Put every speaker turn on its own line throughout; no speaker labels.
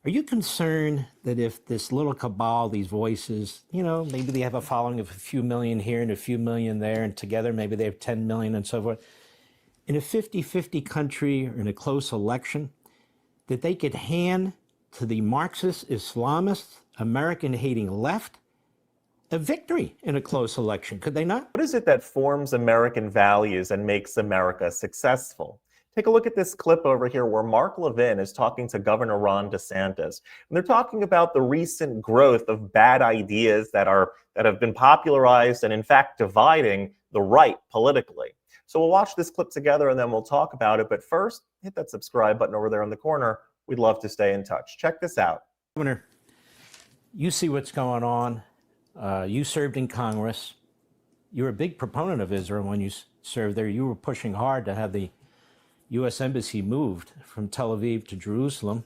Are you concerned that if this little cabal, these voices, maybe they have a following of a few million here and a few million there, and together maybe they have 10 million and so forth, in a 50-50 country or in a close election, that they could hand to the Marxist-Islamist, American-hating left a victory in a close election? Could they not?
What is it that forms American values and makes America successful? Take a look at this clip over here where Mark Levin is talking to Governor Ron DeSantis. And they're talking about the recent growth of bad ideas that have been popularized and in fact dividing the right politically. So we'll watch this clip together and then we'll talk about it. But first, hit that subscribe button over there in the corner. We'd love to stay in touch. Check this out.
Governor, you see what's going on. You served in Congress. You were a big proponent of Israel when you served there. You were pushing hard to have the U.S. Embassy moved from Tel Aviv to Jerusalem.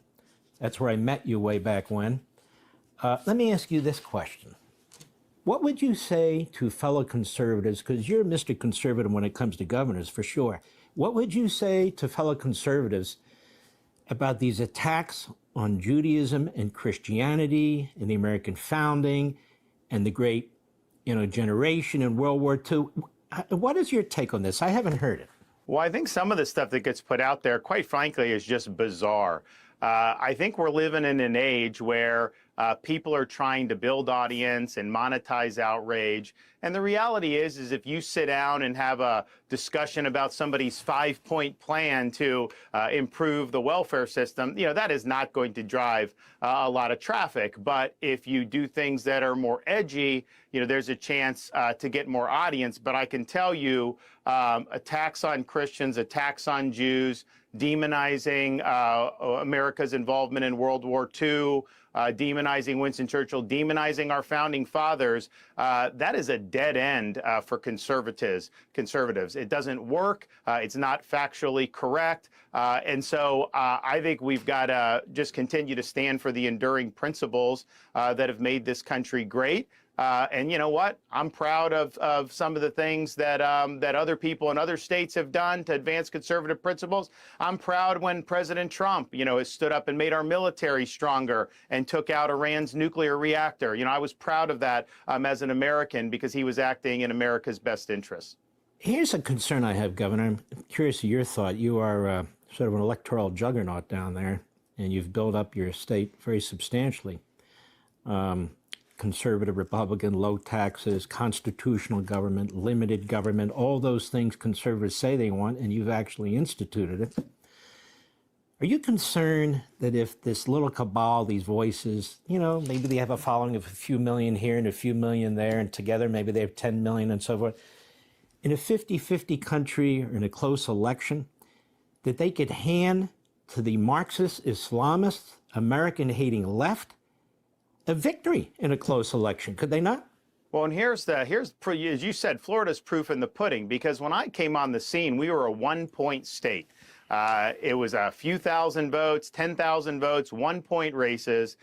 That's where I met you way back when. Let me ask you this question. What would you say to fellow conservatives, because you're Mr. Conservative when it comes to governors, for sure. What would you say to fellow conservatives about these attacks on Judaism and Christianity and the American founding and the great, generation in World War II? What is your take on this? I haven't heard it.
Well, I think some of the stuff that gets put out there, quite frankly, is just bizarre. I think we're living in an age where people are trying to build audience and monetize outrage. And the reality is if you sit down and have a discussion about somebody's 5-point plan to improve the welfare system, that is not going to drive a lot of traffic. But if you do things that are more edgy, there's a chance to get more audience. But I can tell you, attacks on Christians, attacks on Jews, demonizing America's involvement in World War II, demonizing Winston Churchill, demonizing our founding fathers, that is a dead end for conservatives. It doesn't work. It's not factually correct. And so I think we've got to just continue to stand for the enduring principles that have made this country great. And you know what? I'm proud of some of the things that that other people in other states have done to advance conservative principles. I'm proud when President Trump, has stood up and made our military stronger and took out Iran's nuclear reactor. I was proud of that as an American because he was acting in America's best interests.
Here's a concern I have, Governor. I'm curious of your thought. You are sort of an electoral juggernaut down there, and you've built up your state very substantially. Conservative, Republican, low taxes, constitutional government, limited government, all those things conservatives say they want, and you've actually instituted it. Are you concerned that if this little cabal, these voices, maybe they have a following of a few million here and a few million there, and together maybe they have 10 million and so forth, in a 50-50 country or in a close election, that they could hand to the Marxist-Islamist, American-hating left a victory in a close election? Could they not?
Well, and here's as you said, Florida's proof in the pudding, because when I came on the scene, we were a 1-point state. It was a few thousand votes, 10,000 votes, 1-point races,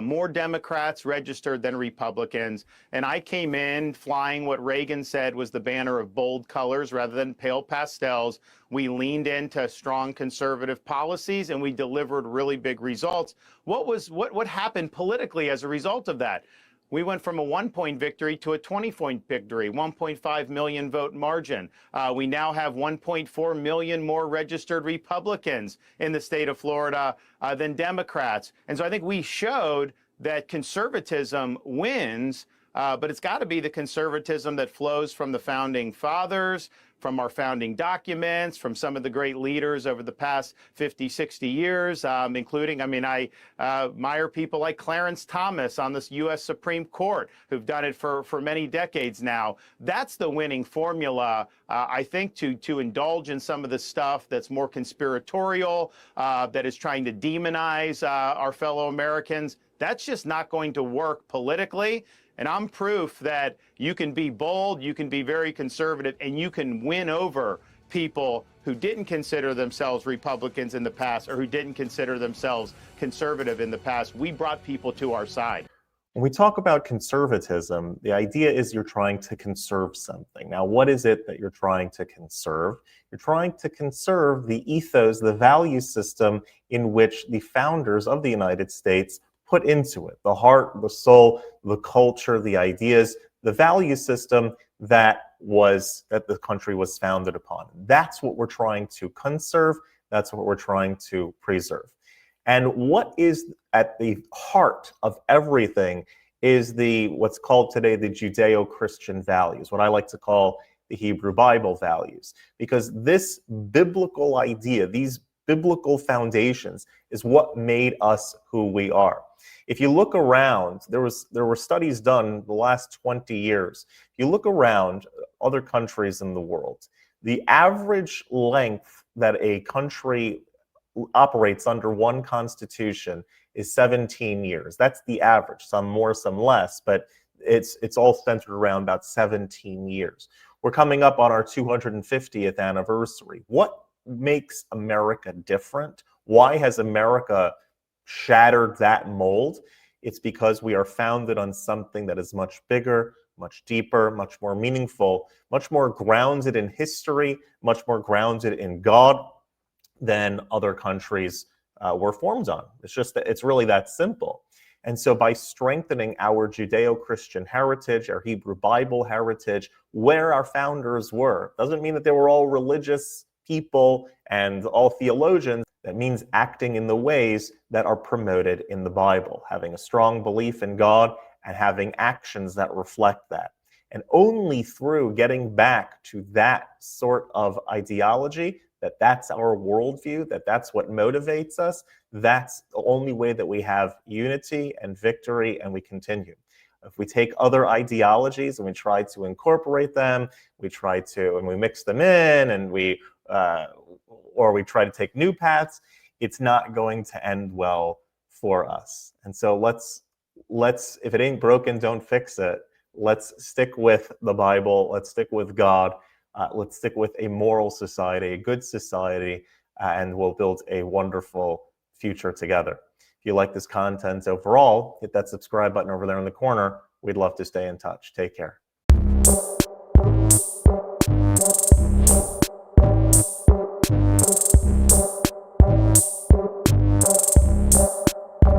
more Democrats registered than Republicans. And I came in flying what Reagan said was the banner of bold colors rather than pale pastels. We leaned into strong conservative policies and we delivered really big results. What happened politically as a result of that? We went from a 1-point victory to a 20-point victory, 1.5 million vote margin. We now have 1.4 million more registered Republicans in the state of Florida than Democrats. And so I think we showed that conservatism wins, but it's got to be the conservatism that flows from the founding fathers, from our founding documents, from some of the great leaders over the past 50, 60 years, including, I admire people like Clarence Thomas on this U.S. Supreme Court, who've done it for many decades now. That's the winning formula. I think to indulge in some of the stuff that's more conspiratorial, that is trying to demonize our fellow Americans, that's just not going to work politically. And I'm proof that you can be bold, you can be very conservative, and you can win over people who didn't consider themselves Republicans in the past or who didn't consider themselves conservative in the past. We brought people to our side.
When we talk about conservatism, the idea is you're trying to conserve something. Now, what is it that you're trying to conserve? You're trying to conserve the ethos, the value system in which the founders of the United States put into it. The heart, the soul, the culture, the ideas, the value system that the country was founded upon. That's what we're trying to conserve. That's what we're trying to preserve. And what is at the heart of everything is what's called today the Judeo-Christian values, what I like to call the Hebrew Bible values. Because this biblical idea, these biblical foundations, is what made us who we are. If you look around, there were studies done the last 20 years. If you look around other countries in the world, the average length that a country operates under one constitution is 17 years. That's the average, some more, some less, but it's all centered around about 17 years. We're coming up on our 250th anniversary. What makes America different? Why has America shattered that mold? It's because we are founded on something that is much bigger, much deeper, much more meaningful, much more grounded in history, much more grounded in God than other countries were formed on. It's really that simple. And so by strengthening our Judeo-Christian heritage, our Hebrew Bible heritage, where our founders were, doesn't mean that they were all religious people and all theologians. That means acting in the ways that are promoted in the Bible, having a strong belief in God and having actions that reflect that. And only through getting back to that sort of ideology, that's our worldview, that's what motivates us, that's the only way that we have unity and victory, and we continue. If we take other ideologies and we try to incorporate them, and we mix them in, and or we try to take new paths, it's not going to end well for us. And so let's if it ain't broken, don't fix it. Let's stick with the Bible. Let's stick with God. Let's stick with a moral society, a good society, and we'll build a wonderful future together. If you like this content overall, hit that subscribe button over there in the corner. We'd love to stay in touch. Take care.